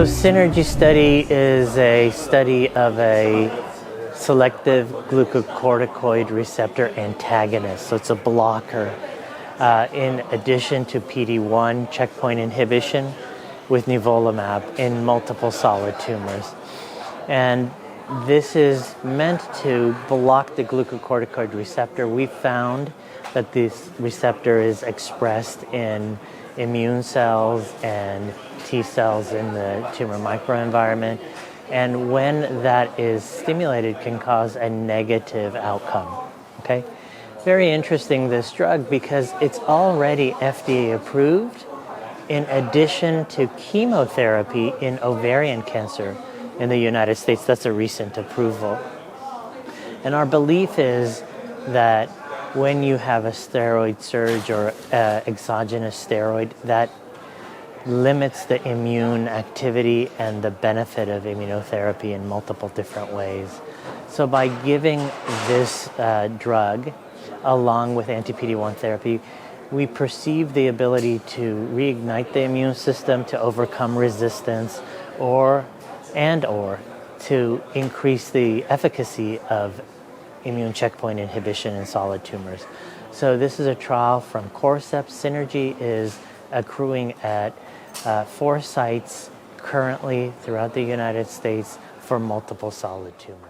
So Synergy study is a study of a selective glucocorticoid receptor antagonist. So it's a blocker in addition to PD-1 checkpoint inhibition with nivolumab in multiple solid tumors. And this is meant to block the glucocorticoid receptor. We found that this receptor is expressed in immune cells and T cells in the tumor microenvironment. And when that is stimulated, can cause a negative outcome. Okay? Very interesting, this drug, because it's already FDA approved in addition to chemotherapy in ovarian cancer in the United States. That's a recent approval. And our belief is that when you have a steroid surge or exogenous steroid, that limits the immune activity and the benefit of immunotherapy in multiple different ways. So by giving this drug along with anti-PD-1 therapy, we perceive the ability to reignite the immune system, to overcome resistance, or to increase the efficacy of immune checkpoint inhibition in solid tumors. So this is a trial from Corcept. Synergy is accruing at 4 sites currently throughout the United States for multiple solid tumors.